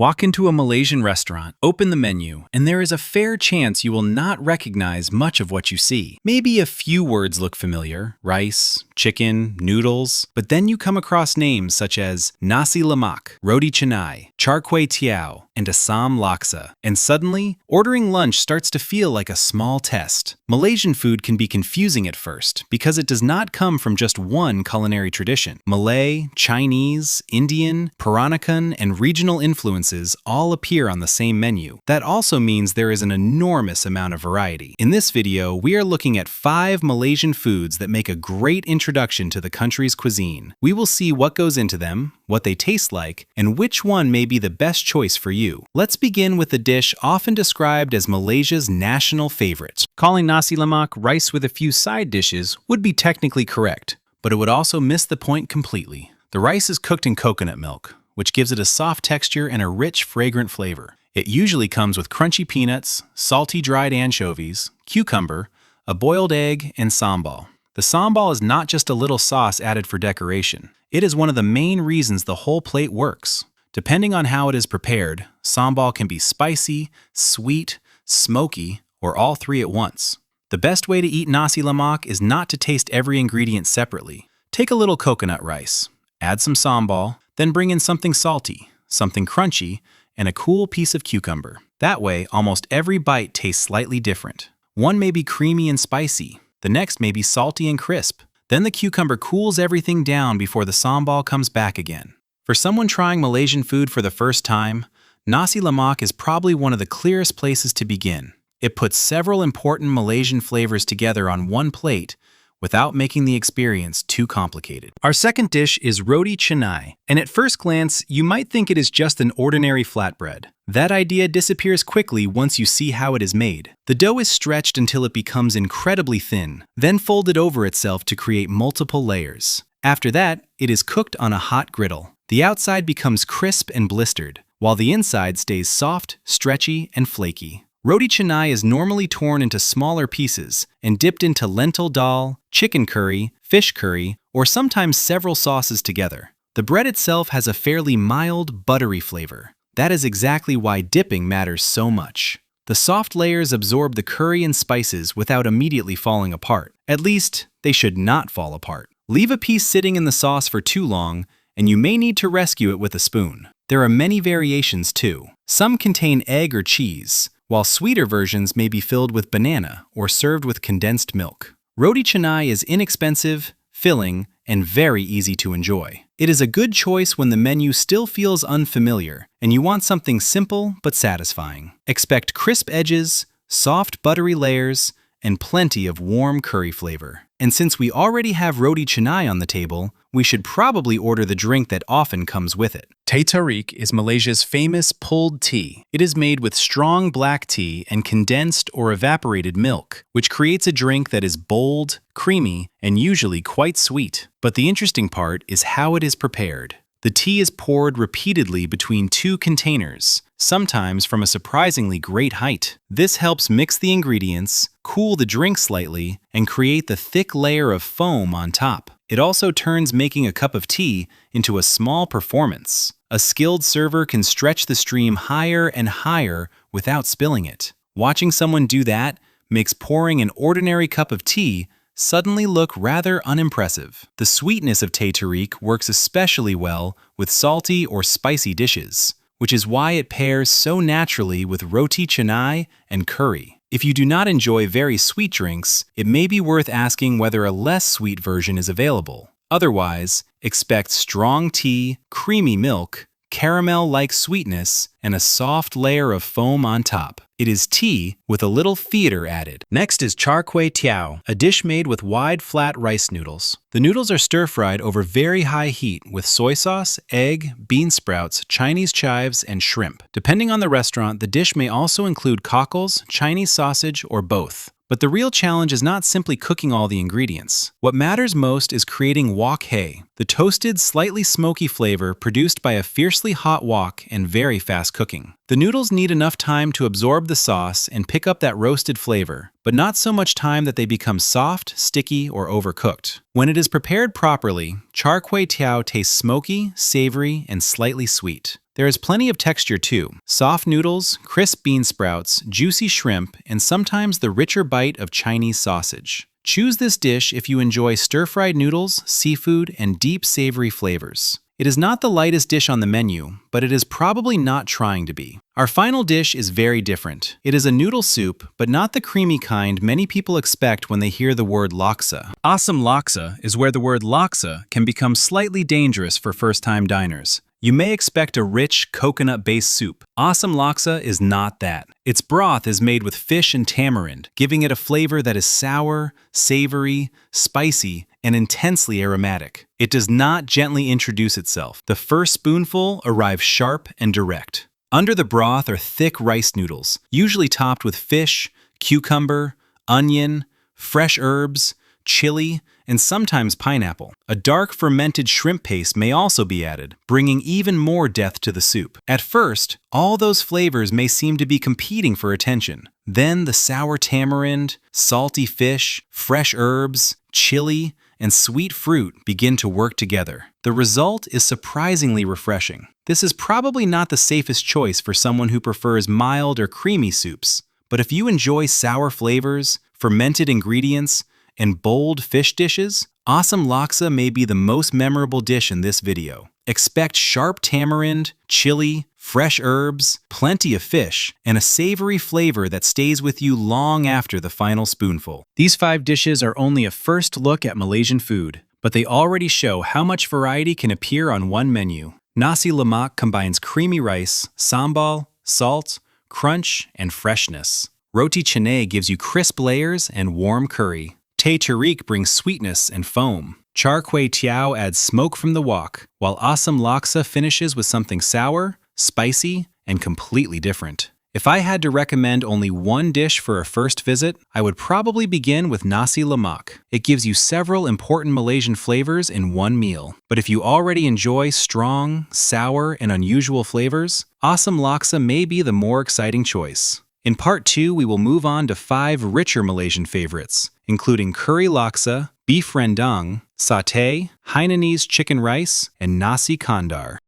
Walk into a Malaysian restaurant, open the menu, and there is a fair chance you will not recognize much of what you see. Maybe a few words look familiar: rice, chicken, noodles, but then you come across names such as Nasi lemak, Roti canai, Char teow, and Asam laksa, and suddenly, ordering lunch starts to feel like a small test. Malaysian food can be confusing at first because it does not come from just one culinary tradition. Malay, Chinese, Indian, Peranakan, and regional influences all appear on the same menu. That also means there is an enormous amount of variety. In this video, we are looking at 5 Malaysian foods that make a great introduction to the country's cuisine. We will see what goes into them, what they taste like, and which one may be the best choice for you. Let's begin with the dish often described as Malaysia's national favorite. Calling nasi lemak rice with a few side dishes would be technically correct, but it would also miss the point completely. The rice is cooked in coconut milk, which gives it a soft texture and a rich, fragrant flavor. It usually comes with crunchy peanuts, salty dried anchovies, cucumber, a boiled egg, and sambal. The sambal is not just a little sauce added for decoration. It is one of the main reasons the whole plate works. Depending on how it is prepared, sambal can be spicy, sweet, smoky, or all three at once. The best way to eat nasi lemak is not to taste every ingredient separately. Take a little coconut rice, add some sambal, then bring in something salty, something crunchy, and a cool piece of cucumber. That way, almost every bite tastes slightly different. One may be creamy and spicy, the next may be salty and crisp. Then the cucumber cools everything down before the sambal comes back again. For someone trying Malaysian food for the first time, nasi lemak is probably one of the clearest places to begin. It puts several important Malaysian flavors together on one plate without making the experience too complicated. Our second dish is Roti canai, and at first glance, you might think it is just an ordinary flatbread. That idea disappears quickly once you see how it is made. The dough is stretched until it becomes incredibly thin, then folded over itself to create multiple layers. After that, it is cooked on a hot griddle. The outside becomes crisp and blistered, while the inside stays soft, stretchy, and flaky. Roti canai is normally torn into smaller pieces and dipped into lentil dal, chicken curry, fish curry, or sometimes several sauces together. The bread itself has a fairly mild, buttery flavor. That is exactly why dipping matters so much. The soft layers absorb the curry and spices without immediately falling apart. At least, they should not fall apart. Leave a piece sitting in the sauce for too long, and you may need to rescue it with a spoon. There are many variations too. Some contain egg or cheese, while sweeter versions may be filled with banana or served with condensed milk. Roti canai is inexpensive, filling, and very easy to enjoy. It is a good choice when the menu still feels unfamiliar and you want something simple but satisfying. Expect crisp edges, soft buttery layers, and plenty of warm curry flavor. And since we already have roti canai on the table, we should probably order the drink that often comes with it. Tarik is Malaysia's famous pulled tea. It is made with strong black tea and condensed or evaporated milk, which creates a drink that is bold, creamy, and usually quite sweet. But the interesting part is how it is prepared. The tea is poured repeatedly between 2 containers, sometimes from a surprisingly great height. This helps mix the ingredients, cool the drink slightly, and create the thick layer of foam on top. It also turns making a cup of tea into a small performance. A skilled server can stretch the stream higher and higher without spilling it. Watching someone do that makes pouring an ordinary cup of tea suddenly look rather unimpressive. The sweetness of tarik works especially well with salty or spicy dishes, which is why it pairs so naturally with roti canai and curry. If you do not enjoy very sweet drinks, it may be worth asking whether a less sweet version is available. Otherwise, expect strong tea, creamy milk, caramel-like sweetness, and a soft layer of foam on top. It is tea with a little theater added. Next is Char teow, a dish made with wide, flat rice noodles. The noodles are stir-fried over very high heat with soy sauce, egg, bean sprouts, Chinese chives, and shrimp. Depending on the restaurant, the dish may also include cockles, Chinese sausage, or both. But the real challenge is not simply cooking all the ingredients. What matters most is creating wok hei, the toasted, slightly smoky flavor produced by a fiercely hot wok and very fast cooking. The noodles need enough time to absorb the sauce and pick up that roasted flavor, but not so much time that they become soft, sticky, or overcooked. When it is prepared properly, char kway teow tastes smoky, savory, and slightly sweet. There is plenty of texture too. Soft noodles, crisp bean sprouts, juicy shrimp, and sometimes the richer bite of Chinese sausage. Choose this dish if you enjoy stir-fried noodles, seafood, and deep savory flavors. It is not the lightest dish on the menu, but it is probably not trying to be. Our final dish is very different. It is a noodle soup, but not the creamy kind many people expect when they hear the word laksa. Asam laksa is where the word laksa can become slightly dangerous for first-time diners. You may expect a rich, coconut-based soup. Asam laksa is not that. Its broth is made with fish and tamarind, giving it a flavor that is sour, savory, spicy, and intensely aromatic. It does not gently introduce itself. The first spoonful arrives sharp and direct. Under the broth are thick rice noodles, usually topped with fish, cucumber, onion, fresh herbs, chili, and sometimes pineapple. A dark fermented shrimp paste may also be added, bringing even more depth to the soup. At first, all those flavors may seem to be competing for attention. Then the sour tamarind, salty fish, fresh herbs, chili, and sweet fruit begin to work together. The result is surprisingly refreshing. This is probably not the safest choice for someone who prefers mild or creamy soups, but if you enjoy sour flavors, fermented ingredients, and bold fish dishes, Asam laksa may be the most memorable dish in this video. Expect sharp tamarind, chili, fresh herbs, plenty of fish, and a savory flavor that stays with you long after the final spoonful. These 5 dishes are only a first look at Malaysian food, but they already show how much variety can appear on one menu. Nasi lemak combines creamy rice, sambal, salt, crunch, and freshness. Roti canai gives you crisp layers and warm curry. Tarik brings sweetness and foam. Char kway teow adds smoke from the wok, while Asam laksa finishes with something sour, spicy, and completely different. If I had to recommend only one dish for a first visit, I would probably begin with nasi lemak. It gives you several important Malaysian flavors in one meal. But if you already enjoy strong, sour, and unusual flavors, Asam laksa may be the more exciting choice. In part 2, we will move on to 5 richer Malaysian favorites, including curry laksa, beef rendang, satay, Hainanese chicken rice, and nasi kandar.